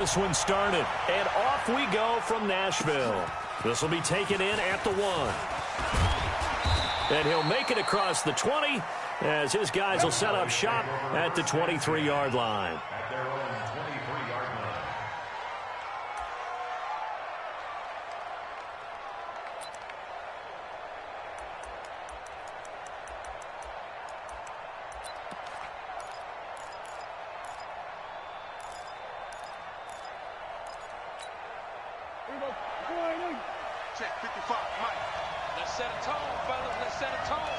This one started, and off we go from Nashville. This will be taken in at the 1. And he'll make it across the 20 as his guys will set up shop at the 23-yard line. At their own 23-yard line. Check 55, Mike. Let's set a tone, fellas. Let's set a tone.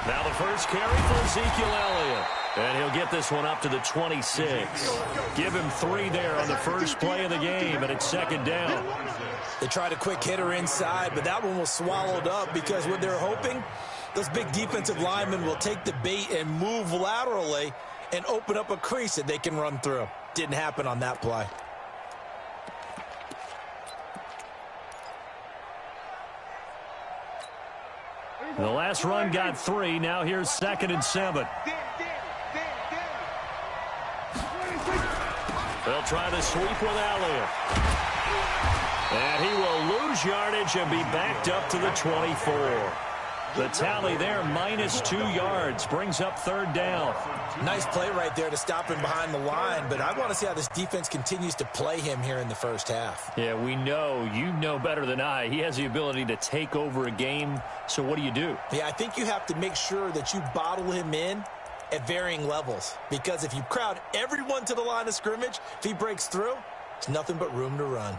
Now the first carry for Ezekiel Elliott. And he'll get this one up to the 26. Give him 3 there on the first play of the game, and it's 2nd down. They tried a quick hitter inside, but that one was swallowed up because what they're hoping, those big defensive linemen will take the bait and move laterally and open up a crease that they can run through. Didn't happen on that play. The last run got 3. Now here's 2nd and 7. They'll try to sweep with Elliott. And he will lose yardage and be backed up to the 24. The tally there, -2 yards, brings up 3rd down. Nice play right there to stop him behind the line, but I want to see how this defense continues to play him here in the first half. Yeah, we know, you know better than I, he has the ability to take over a game, so what do you do? Yeah, I think you have to make sure that you bottle him in at varying levels, because if you crowd everyone to the line of scrimmage, if he breaks through, it's nothing but room to run.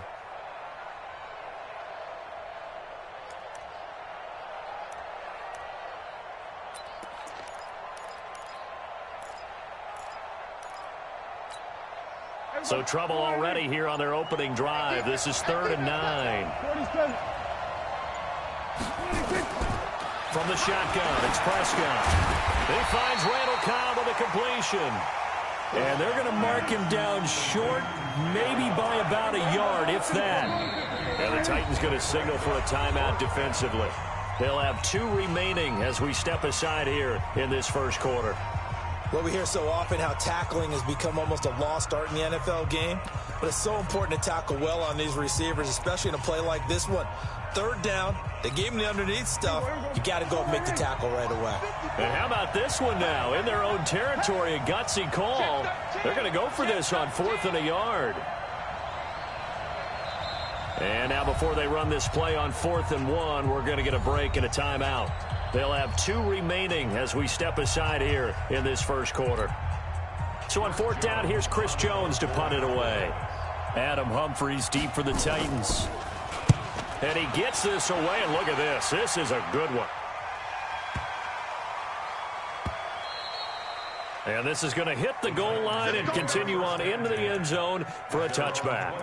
So trouble already here on their opening drive. This is 3rd and 9. From the shotgun, it's Prescott. He finds Randall Cobb with a completion. And they're going to mark him down short, maybe by about a yard, if that. And the Titans going to signal for a timeout defensively. They'll have 2 remaining as we step aside here in this first quarter. Well, we hear so often how tackling has become almost a lost art in the NFL game, but it's so important to tackle well on these receivers, especially in a play like this one. 3rd down, they gave him the underneath stuff. You got to go and make the tackle right away. And how about this one now? In their own territory, a gutsy call. They're going to go for this on 4th and a yard. And now before they run this play on 4th and 1, we're going to get a break and a timeout. They'll have 2 remaining as we step aside here in this first quarter. So on 4th down, here's Chris Jones to punt it away. Adam Humphries deep for the Titans. And he gets this away, and look at this. This is a good one. And this is going to hit the goal line and continue on into the end zone for a touchback.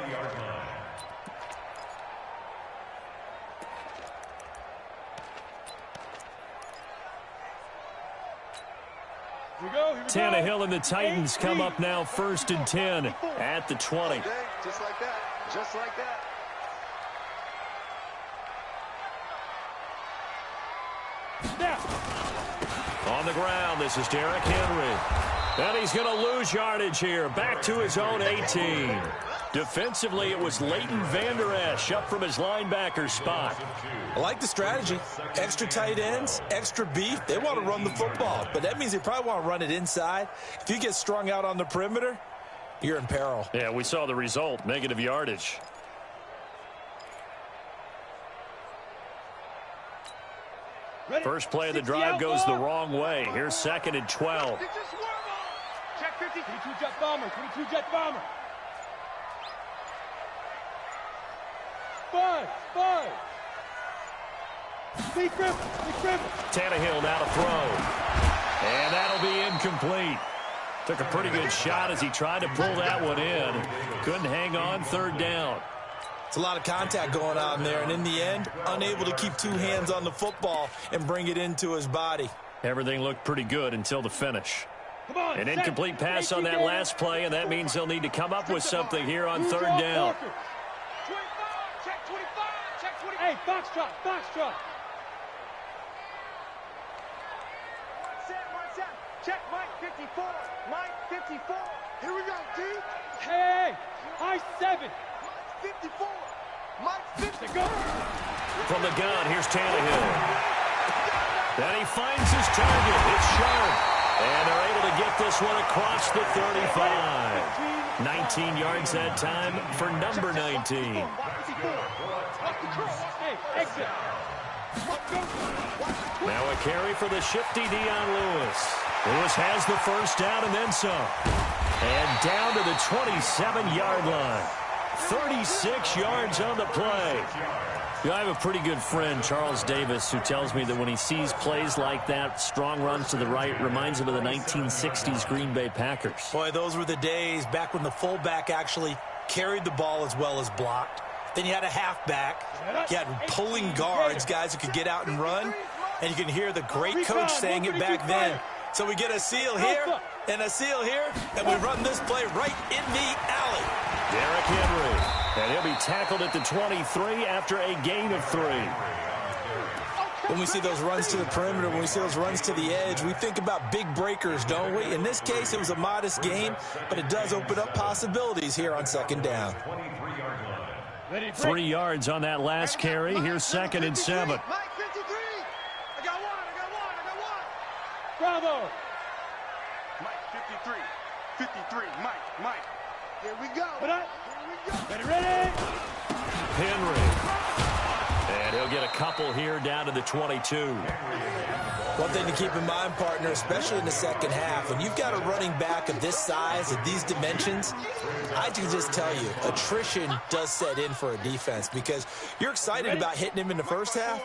Tannehill and the Titans come up now 1st and 10 at the 20. Just like that. Just like that. On the ground, this is Derrick Henry. And he's going to lose yardage here. Back to his own 18. Defensively, it was Leighton Vander Esch up from his linebacker spot. I like the strategy. Extra tight ends, extra beef. They want to run the football, but that means they probably want to run it inside. If you get strung out on the perimeter, you're in peril. Yeah, we saw the result, negative yardage. First play of the drive goes the wrong way. Here's 2nd and 12. Check 50. 22 jet bomber. 22 jet bomber. 5. Big grip. Tannehill now to throw. And that'll be incomplete. Took a pretty good shot as he tried to pull that one in. Couldn't hang on, 3rd down. It's a lot of contact going on there, and in the end, unable to keep 2 hands on the football and bring it into his body. Everything looked pretty good until the finish. An incomplete pass on that last play, and that means they'll need to come up with something here on 3rd down. 25, check 25, check 25. Hey, box drop. One set. Check Mike 54. Mike 54. Here we go, D. Hey, I-7. 54. Mike 50. Go. From the gun, here's Tannehill. And he finds his target. It's sharp. And they're able to get this one across the 35. 19 yards that time for number 19. Hey, exit. Now a carry for the shifty Dion Lewis. Lewis has the first down and then some. And down to the 27-yard line. 36 yards on the play. I have a pretty good friend, Charles Davis, who tells me that when he sees plays like that, strong runs to the right, reminds him of the 1960s Green Bay Packers. Boy, those were the days back when the fullback actually carried the ball as well as blocked. Then you had a halfback. You had pulling guards, guys who could get out and run. And you can hear the great coach saying it back then. So we get a seal here and a seal here, and we run this play right in the alley. Derrick Henry. And he'll be tackled at the 23 after a gain of 3. When we see those runs to the perimeter, when we see those runs to the edge, we think about big breakers, don't we? In this case, it was a modest gain, but it does open up possibilities here on second down. 3 yards on that last carry. Here's 2nd and 7. Mike 53. I got one. Bravo. Mike 53. Mike. Here we go. Ready? Henry. And he'll get a couple here down to the 22. One thing to keep in mind, partner, especially in the second half, when you've got a running back of this size, of these dimensions, I can just tell you, attrition does set in for a defense because you're excited about hitting him in the first half.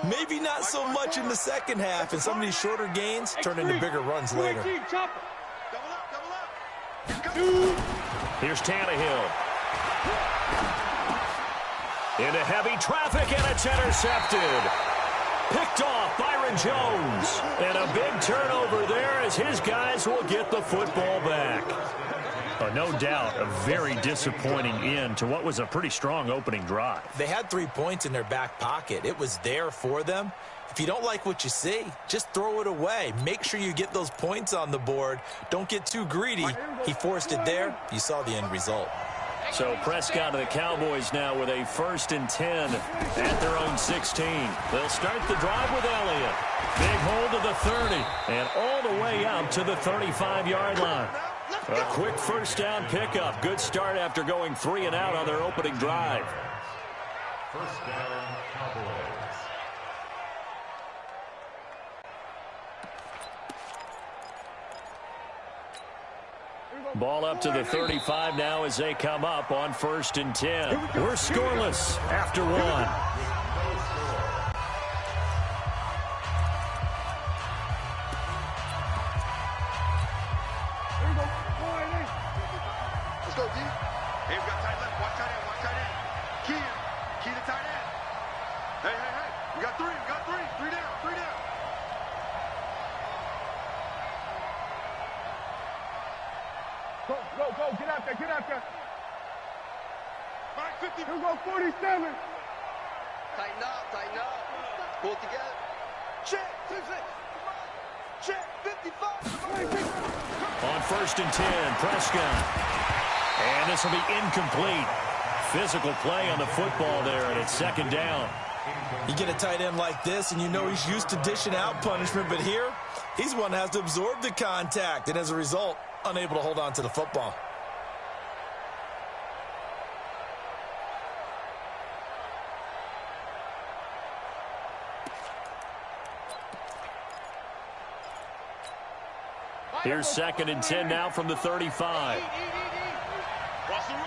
Maybe not so much in the second half, and some of these shorter gains turn into bigger runs later. Here's Tannehill. Into heavy traffic, and it's intercepted. Picked off Byron Jones. And a big turnover there as his guys will get the football back. No doubt a very disappointing end to what was a pretty strong opening drive. They had 3 points in their back pocket. It was there for them. If you don't like what you see, just throw it away. Make sure you get those points on the board. Don't get too greedy. He forced it there. You saw the end result. So Prescott and the Cowboys now with a 1st and 10 at their own 16. They'll start the drive with Elliott. Big hold to the 30 and all the way out to the 35-yard line. A quick first down pickup. Good start after going 3 and out on their opening drive. First down, Cowboys. Ball up to the 35 now as they come up on 1st and 10. We're scoreless after 1. Let's go, D. Hey, we got tight left. Watch tight end. Key to tight end. Hey. We got 3. 3 down. Go. Get out there. Mike 50. Here we go, 47. Tighten up. Pull it together. Check. 55. On 1st and 10, Prescott. And this will be incomplete. Physical play on the football there, and it's 2nd down. You get a tight end like this, and you know he's used to dishing out punishment, but here, he's one that has to absorb the contact, and as a result, unable to hold on to the football. Here's 2nd and 10 now from the 35. Watch the run.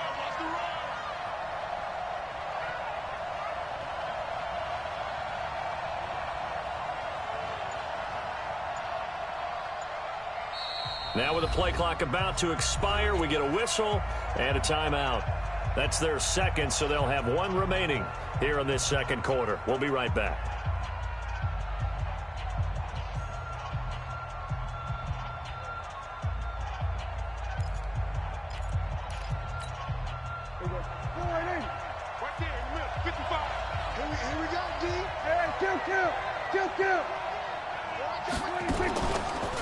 Now with the play clock about to expire, we get a whistle and a timeout. That's their 2nd, so they'll have 1 remaining here in this 2nd quarter. We'll be right back. Right there in the middle. 55. Here we go, D. Hey, kill.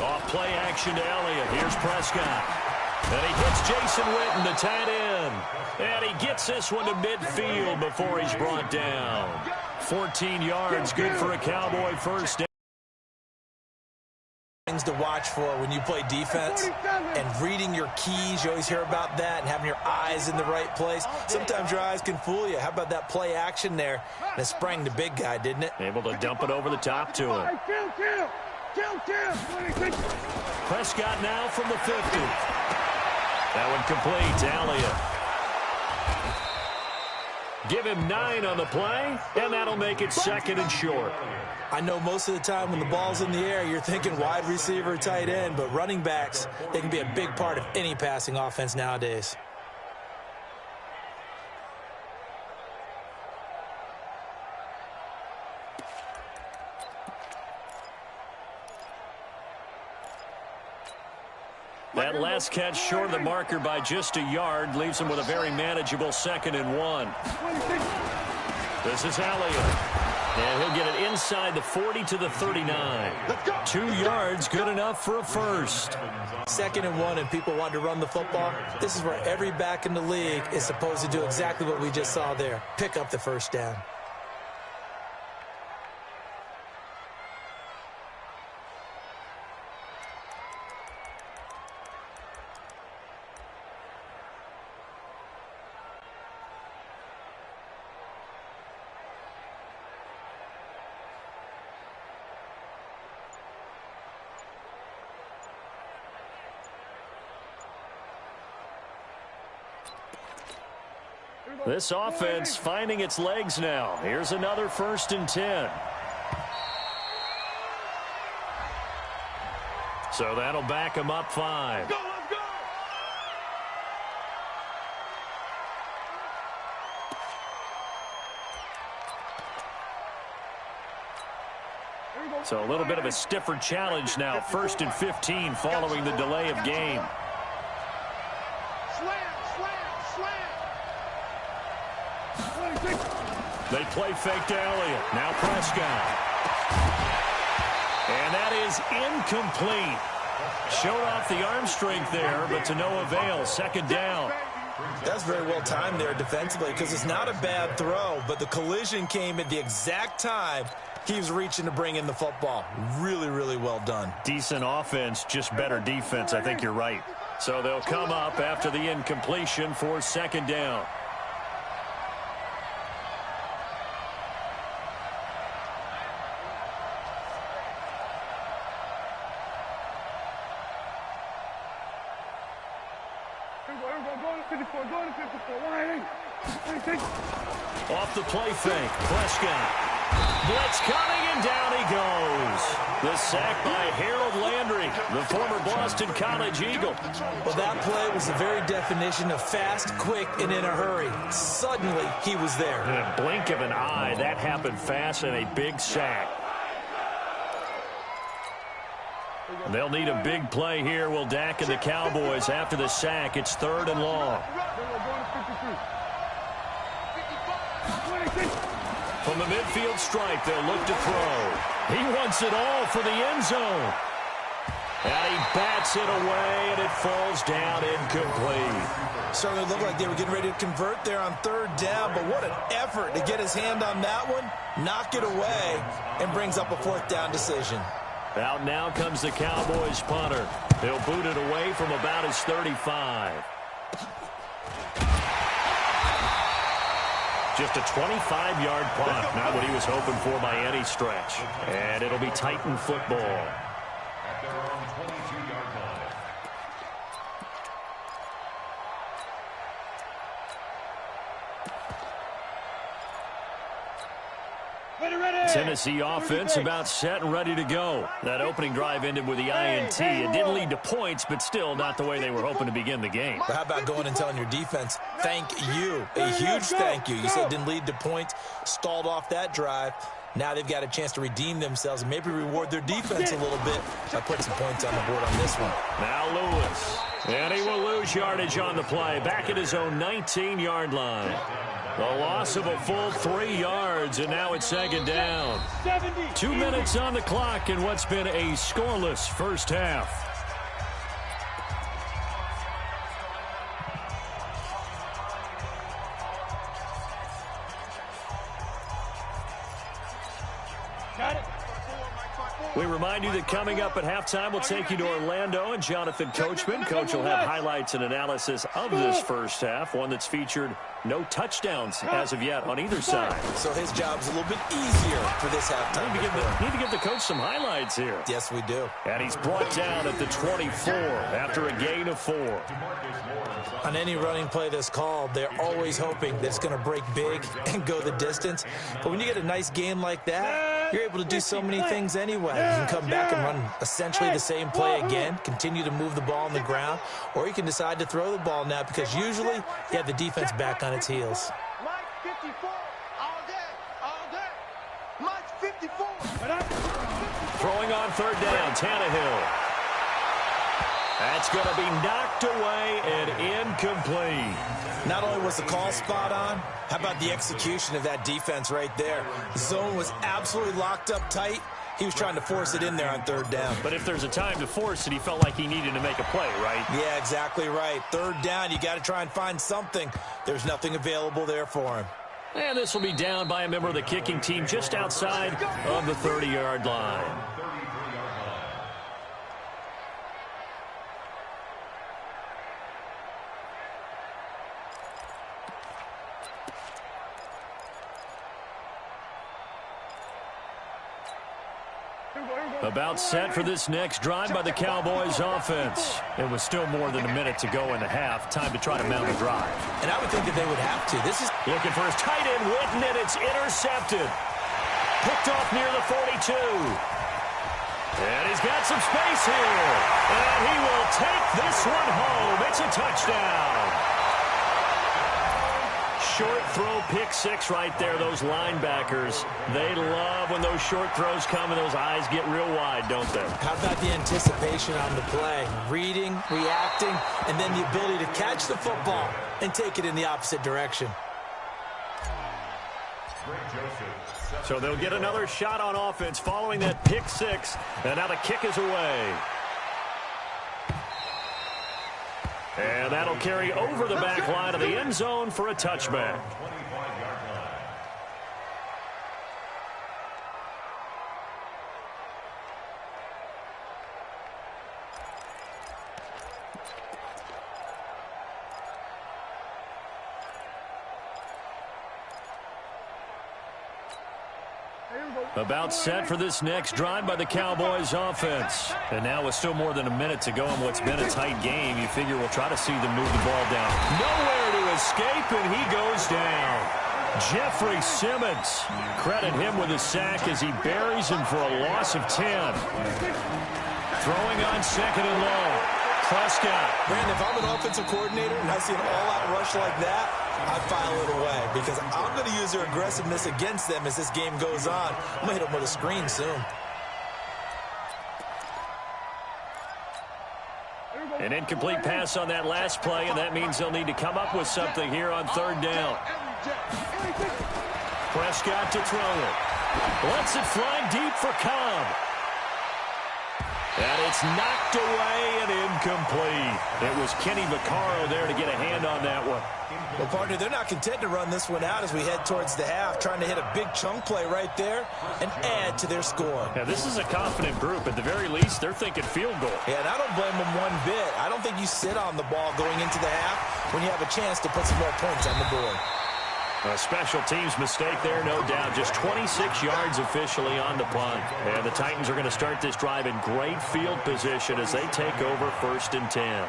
Off play action to Elliott. Here's Prescott. And he hits Jason Witten, the tight end. And he gets this one to midfield before he's brought down. 14 yards, good for a Cowboy first down. Things to watch for when you play defense and reading your keys. You always hear about that, and having your eyes in the right place. Sometimes your eyes can fool you. How about that play action there? And it sprang the big guy, didn't it? Able to dump it over the top to him. Prescott now from the 50. That one complete to Elliott. Give him 9 on the play, and that'll make it 2nd and short. I know most of the time when the ball's in the air, you're thinking wide receiver, tight end, but running backs, they can be a big part of any passing offense nowadays. That last catch short of the marker by just a yard leaves him with a very manageable 2nd and 1. This is Elliott. And he'll get it inside the 40 to the 39. 2 yards, good enough for a first. 2nd and 1, and people want to run the football. This is where every back in the league is supposed to do exactly what we just saw there. Pick up the first down. This offense finding its legs now. Here's another 1st and 10. So that'll back him up 5. Let's go! So a little bit of a stiffer challenge now. 1st and 15 following the delay of game. They play fake to Elliott. Now Prescott. And that is incomplete. Showed off the arm strength there, but to no avail. 2nd down. That's very well timed there defensively, because it's not a bad throw, but the collision came at the exact time he was reaching to bring in the football. Really, really well done. Decent offense, just better defense. I think you're right. So they'll come up after the incompletion for 2nd down. Off the play fake, Prescott. Blitz coming, and down he goes. The sack by Harold Landry, the former Boston College Eagle. Well, that play was the very definition of fast, quick, and in a hurry. Suddenly, he was there. In a blink of an eye, that happened fast, and a big sack. They'll need a big play here. Will Dak and the Cowboys after the sack. It's 3rd and long. From the midfield stripe, they'll look to throw. He wants it all for the end zone. And he bats it away, and it falls down incomplete. Certainly looked like they were getting ready to convert there on 3rd down, but what an effort to get his hand on that one, knock it away, and brings up a 4th down decision. Out now comes the Cowboys punter. He'll boot it away from about his 35. Just a 25-yard punt. Not what he was hoping for by any stretch. And it'll be Titan football. At their own 22-yard line. Tennessee offense about set and ready to go. That opening drive ended with the INT. It didn't lead to points, but still not the way they were hoping to begin the game. But how about going and telling your defense, thank you, a huge thank you. You said it didn't lead to points, stalled off that drive. Now they've got a chance to redeem themselves and maybe reward their defense a little bit by putting some points on the board on this one. Now Lewis. And he will lose yardage on the play. Back at his own 19-yard line. The loss of a full 3 yards, and now it's 2nd down. 2 minutes on the clock in what's been a scoreless first half. We remind you that coming up at halftime, we'll take you to Orlando and Jonathan Coachman. Coach will have highlights and analysis of this first half, one that's featured no touchdowns as of yet on either side. So his job's a little bit easier for this halftime. Need to give the coach some highlights here. Yes, we do. And he's brought down at the 24 after a gain of 4. On any running play that's called, they're always hoping that it's going to break big and go the distance. But when you get a nice game like that, you're able to do so many things anyway. You can come back and run essentially the same play again, continue to move the ball on the ground, or you can decide to throw the ball now because usually you have the defense back on its heels. Mike 54, all day. Mike 54. Throwing on third down, Tannehill. That's going to be knocked away and incomplete. Not only was the call spot on, how about the execution of that defense right there? The zone was absolutely locked up tight. He was trying to force it in there on third down. But if there's a time to force it, he felt like he needed to make a play, right? Yeah, exactly right. Third down, you got to try and find something. There's nothing available there for him. And this will be down by a member of the kicking team just outside of the 30-yard line. About set for this next drive by the Cowboys offense. It was still more than a minute to go in the half. Time to try to mount a drive. And I would think that they would have to. This is looking for his tight end, Witten, and it's intercepted. Picked off near the 42. And he's got some space here. And he will take this one home. It's a touchdown. Short throw, pick six right there. Those linebackers, they love when those short throws come and those eyes get real wide, don't they? How about the anticipation on the play? Reading, reacting, and then the ability to catch the football and take it in the opposite direction. So they'll get another shot on offense following that pick six. And now the kick is away. And that'll carry over the back line of the end zone for a touchback. About set for this next drive by the Cowboys offense. And now with still more than a minute to go in what's been a tight game, you figure we'll try to see them move the ball down. Nowhere to escape, and he goes down. Jeffrey Simmons. Credit him with a sack as he buries him for a loss of 10. Throwing on second and long. Prescott. Brandon, if I'm an offensive coordinator and I see an all-out rush like that, I file it away because I'm going to use their aggressiveness against them as this game goes on. I'm going to hit them with a screen soon. An incomplete pass on that last play, and that means they'll need to come up with something here on third down. Prescott to throw it. Lets it fly deep for Cobb. And it's knocked away and incomplete. It was Kenny Vaccaro there to get a hand on that one. Well, partner, they're not content to run this one out as we head towards the half, trying to hit a big chunk play right there and add to their score. Yeah, this is a confident group. At the very least, they're thinking field goal. Yeah, and I don't blame them one bit. I don't think you sit on the ball going into the half when you have a chance to put some more points on the board. A special teams mistake there, no doubt. Just 26 yards officially on the punt. And the Titans are going to start this drive in great field position as they take over 1st and 10.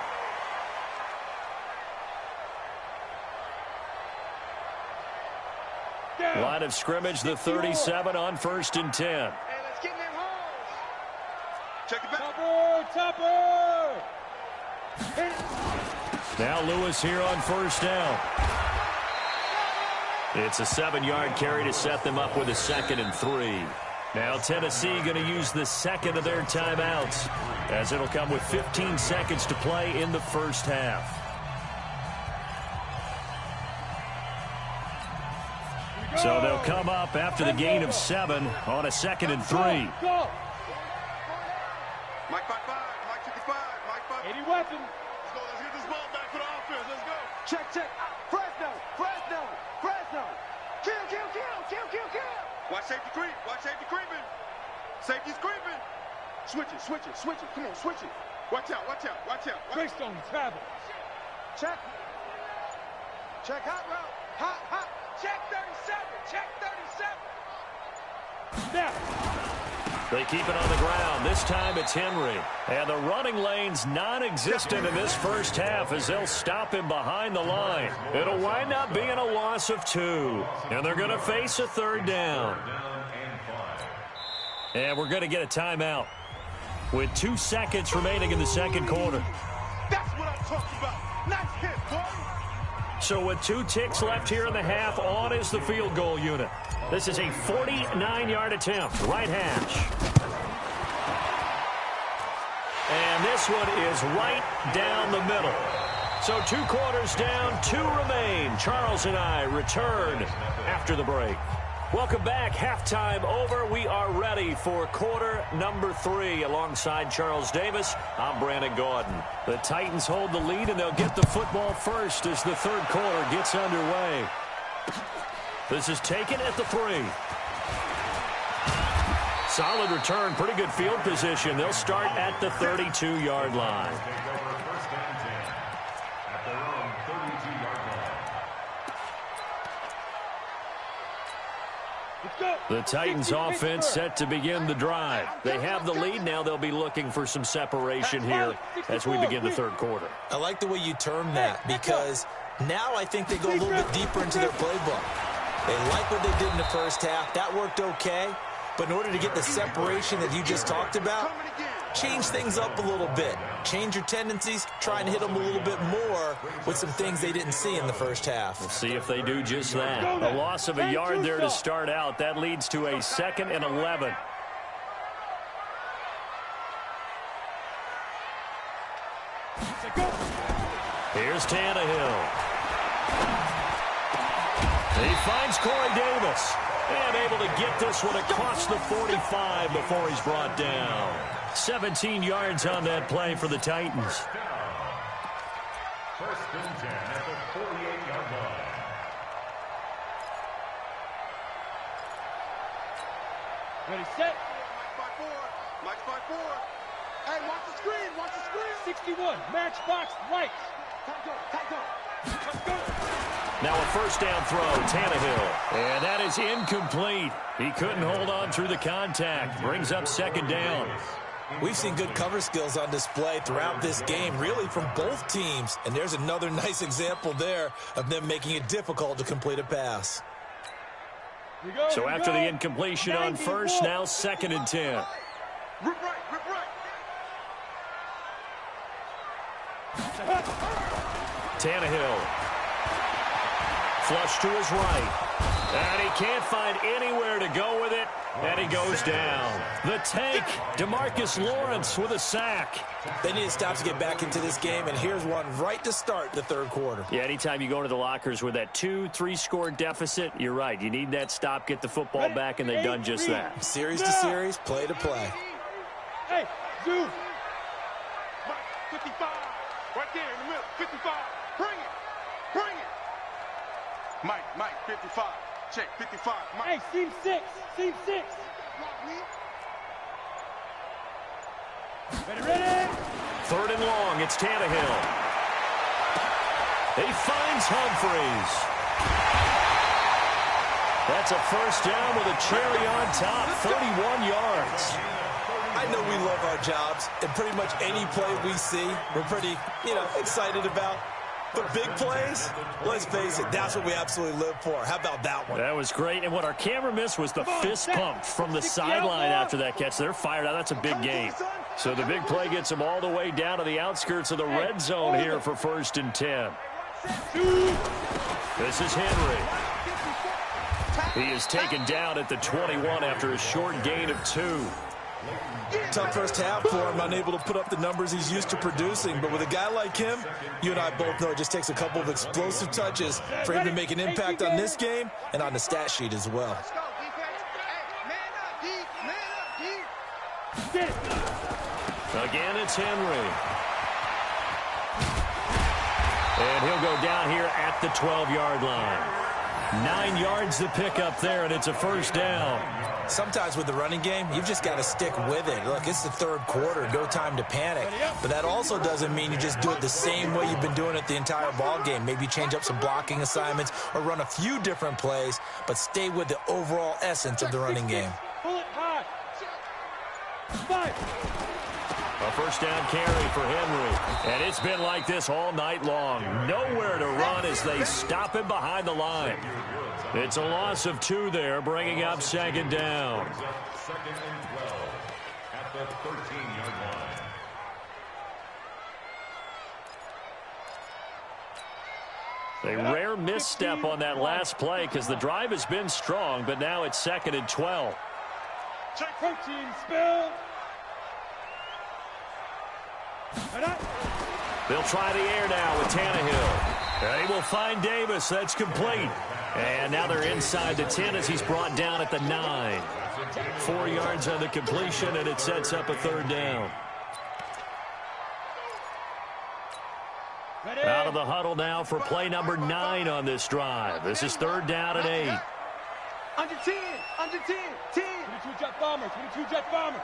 Line of scrimmage, the 37 on 1st and 10. Hey, let's get them home. Check it back. Topper. Now Lewis here on 1st down. It's a 7-yard carry to set them up with a 2nd and 3. Now Tennessee going to use the second of their timeouts as it'll come with 15 seconds to play in the first half. So they'll come up after the gain of 7 on a 2nd and 3. Mike 5-5. Mike 55. Mike 5. 80 weapons. Let's get this ball back for the offense. Let's go. Check. Fresno. Kill. Watch safety creep. Watch safety creeping. Safety's creeping. Switch it, switch it, switch it. Come on, switch it. Watch out, watch out, watch out. Greystone travel. Check. Check hot route. Hot, hot. Check 37. Check 37. Snap. They keep it on the ground. This time it's Henry. And the running lane's non-existent in this first half as they'll stop him behind the line. It'll wind up being a loss of 2. And they're going to face a third down. And we're going to get a timeout with 2 seconds remaining in the second quarter. That's what I'm talking about. Nice hit, boy. So with 2 ticks left here in the half, on is the field goal unit. This is a 49-yard attempt, right hash. And this one is right down the middle. So 2 quarters down, 2 remain. Charles and I return after the break. Welcome back. Halftime over. We are ready for quarter number 3. Alongside Charles Davis, I'm Brandon Gordon. The Titans hold the lead, and they'll get the football first as the third quarter gets underway. This is taken at the 3. Solid return, pretty good field position. They'll start at the 32-yard line. The Titans offense set to begin the drive. They have the lead. Now they'll be looking for some separation here as we begin the third quarter. I like the way you term that because now I think they go a little bit deeper into their playbook. They like what they did in the first half. That worked okay. But in order to get the separation that you just talked about, change things up a little bit. Change your tendencies. Try and hit them a little bit more with some things they didn't see in the first half. We'll see if they do just that. A loss of a yard there to start out. That leads to a 2nd and 11. Here's Tannehill. He finds Corey Davis. And able to get this one across the 45 before he's brought down. 17 yards on that play for the Titans. First and 10 at the 48-yard line. Ready, set. Mike's by 4. Hey, watch the screen, watch the screen. 61, matchbox lights. Time go, time go. Let's go. Now a first down throw, Tannehill. And that is incomplete. He couldn't hold on through the contact. Brings up 2nd down. We've seen good cover skills on display throughout this game, really from both teams. And there's another nice example there of them making it difficult to complete a pass. So after the incompletion on first, now 2nd and 10. Rip right, rip right. Tannehill. Flush to his right. And he can't find anywhere to go with it. And he goes down. The tank, DeMarcus Lawrence with a sack. They need to stop to get back into this game, and here's one right to start the third quarter. Yeah, anytime you go into the lockers with that 2-3 score deficit, you're right. You need that stop, get the football back, and they've done just that. Series to series, play to play. Hey, zoom. 55. Right there in the middle. 55. Bring it. Bring it. Mike, 55. Check, 55. Mike. Hey, seam 6. Seam 6. Ready. 3rd and long, it's Tannehill. He finds Humphries. That's a first down with a cherry on top, 31 yards. I know we love our jobs, and pretty much any play we see, we're pretty, excited about. But big plays, let's face it, that's what we absolutely live for. How about that one? That was great. And what our camera missed was the fist pump from the sideline after that catch. They're fired out. That's a big game. So the big play gets them all the way down to the outskirts of the red zone here for 1st and 10. This is Henry. He is taken down at the 21 after a short gain of 2. Tough first half for him, unable to put up the numbers he's used to producing. But with a guy like him, you and I both know it just takes a couple of explosive touches for him to make an impact on this game and on the stat sheet as well. Let's go, defense. Hey, man up, deep. Again, it's Henry. And he'll go down here at the 12-yard line. 9 yards to pick up there, and it's a first down. Sometimes with the running game, you've just got to stick with it. Look, it's the third quarter, no time to panic. But that also doesn't mean you just do it the same way you've been doing it the entire ball game. Maybe change up some blocking assignments or run a few different plays, but stay with the overall essence of the running game. Pull it high. Five. A first down carry for Henry. And it's been like this all night long. Nowhere to run as they stop him behind the line. It's a loss of 2 there, bringing up second down. Second and 12 at the 13-yard line. A rare misstep on that last play because the drive has been strong, but now it's second and 12. Check protein spill. They'll try the air now with Tannehill. They will find Davis. That's complete. And now they're inside the 10 as he's brought down at the 9. 4 yards on the completion, and it sets up a third down. Out of the huddle now for play number 9 on this drive. This is third down and 8. Under 10. Under 10. 10. 22 jet bomber. 22 jet bomber.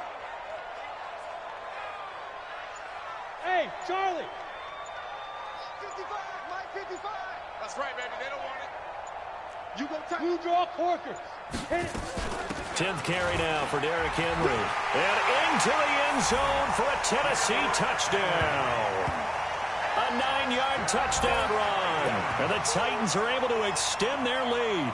Hey, Charlie. 55. Mike 55. That's right, baby. They don't want it. You go touch. You draw corkers. Hit it. 10th carry now for Derrick Henry. And into the end zone for a Tennessee touchdown. A 9-yard touchdown run. And the Titans are able to extend their lead.